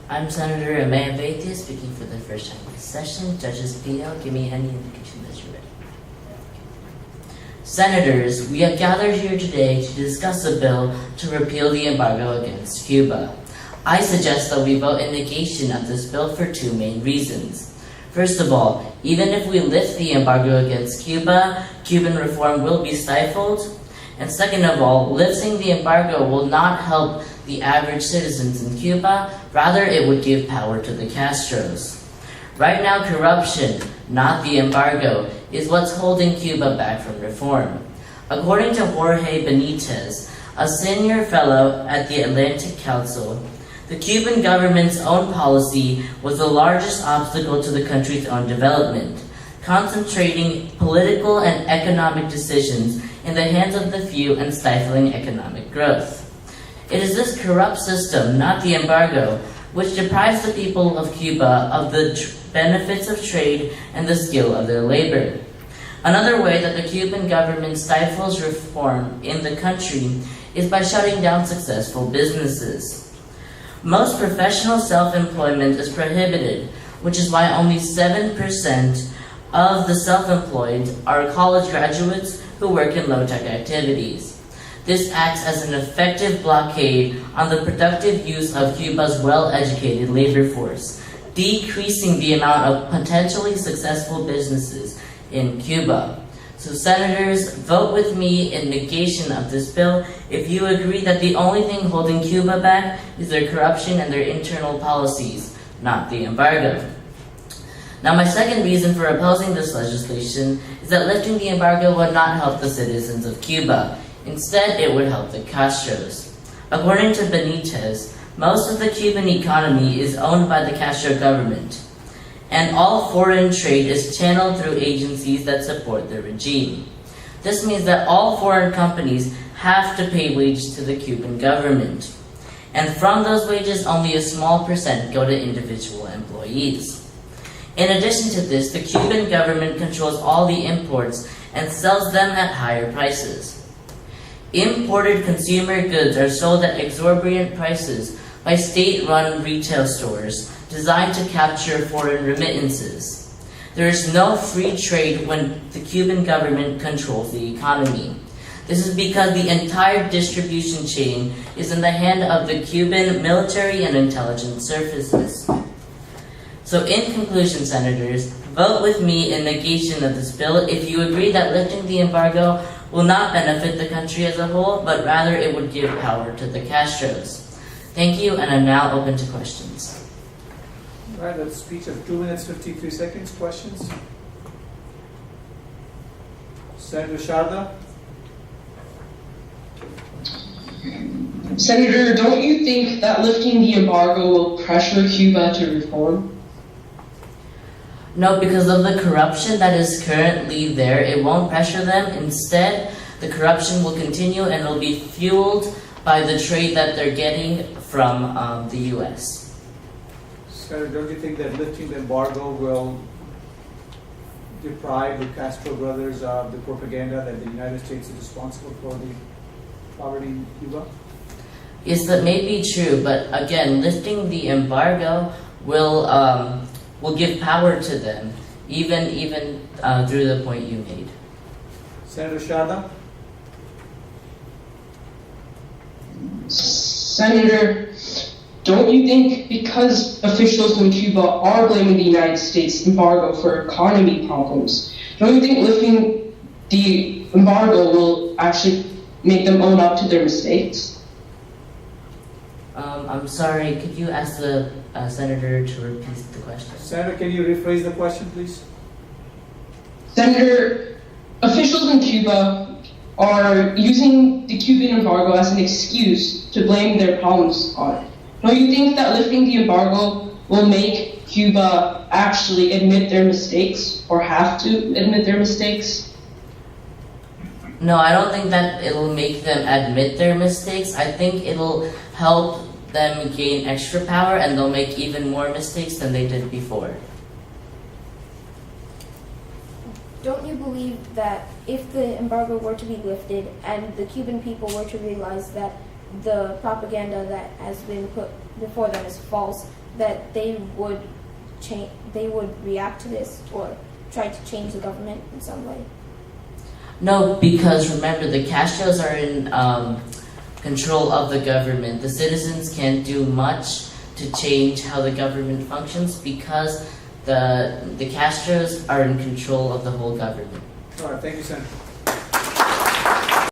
I'm Senator Ameya Vaidya, speaking for the first time in this session. Judges PL, give me any indication that you're ready. Senators, we have gathered here today to discuss a bill to repeal the embargo against Cuba. I suggest that we vote in negation of this bill for two main reasons. First of all, even if we lift the embargo against Cuba, Cuban reform will be stifled. And second of all, lifting the embargo will not help the average citizens in Cuba, rather it would give power to the Castros. Right now, corruption, not the embargo, is what's holding Cuba back from reform. According to Jorge Benitez, a senior fellow at the Atlantic Council, the Cuban government's own policy was the largest obstacle to the country's own development, concentrating political and economic decisions in the hands of the few and stifling economic growth. It is this corrupt system, not the embargo, which deprives the people of Cuba of the benefits of trade and the skill of their labor. Another way that the Cuban government stifles reform in the country is by shutting down successful businesses. Most professional self-employment is prohibited, which is why only 7% of the self-employed are college graduates who work in low-tech activities. This acts as an effective blockade on the productive use of Cuba's well-educated labor force, decreasing the amount of potentially successful businesses in Cuba. So senators, vote with me in negation of this bill if you agree that the only thing holding Cuba back is their corruption and their internal policies, not the embargo. Now, my second reason for opposing this legislation is that lifting the embargo would not help the citizens of Cuba. Instead, it would help the Castros. According to Benitez, most of the Cuban economy is owned by the Castro government, and all foreign trade is channeled through agencies that support the regime. This means that all foreign companies have to pay wages to the Cuban government, and from those wages, only a small percent go to individual employees. In addition to this, the Cuban government controls all the imports and sells them at higher prices. Imported consumer goods are sold at exorbitant prices by state-run retail stores designed to capture foreign remittances. There is no free trade when the Cuban government controls the economy. This is because the entire distribution chain is in the hand of the Cuban military and intelligence services. So in conclusion, senators, vote with me in negation of this bill if you agree that lifting the embargo will not benefit the country as a whole, but rather it would give power to the Castros. Thank you, and I'm now open to questions. All right, that's a speech of 2 minutes, 53 seconds. Questions? Senator Sharda? Senator, don't you think that lifting the embargo will pressure Cuba to reform? No, because of the corruption that is currently there, it won't pressure them. Instead, the corruption will continue and will be fueled by the trade that they're getting from the U.S. Senator, don't you think that lifting the embargo will deprive the Castro brothers of the propaganda that the United States is responsible for the poverty in Cuba? Yes, that may be true, but again, lifting the embargo will give power to them, even through the point you made. Senator Sharda? Senator, don't you think because officials in Cuba are blaming the United States embargo for economy problems, don't you think lifting the embargo will actually make them own up to their mistakes? I'm sorry, could you ask the senator to repeat the question? Senator, can you rephrase the question, please? Senator, officials in Cuba are using the Cuban embargo as an excuse to blame their problems on it. Don't you think that lifting the embargo will make Cuba actually admit their mistakes or have to admit their mistakes? No, I don't think that it'll make them admit their mistakes. I think it'll help them gain extra power and they'll make even more mistakes than they did before. Don't you believe that if the embargo were to be lifted and the Cuban people were to realize that the propaganda that has been put before them is false, that they would react to this or try to change the government in some way? No, because remember, the Castros are in control of the government. The citizens can't do much to change how the government functions because the Castros are in control of the whole government. All right, thank you, Senator.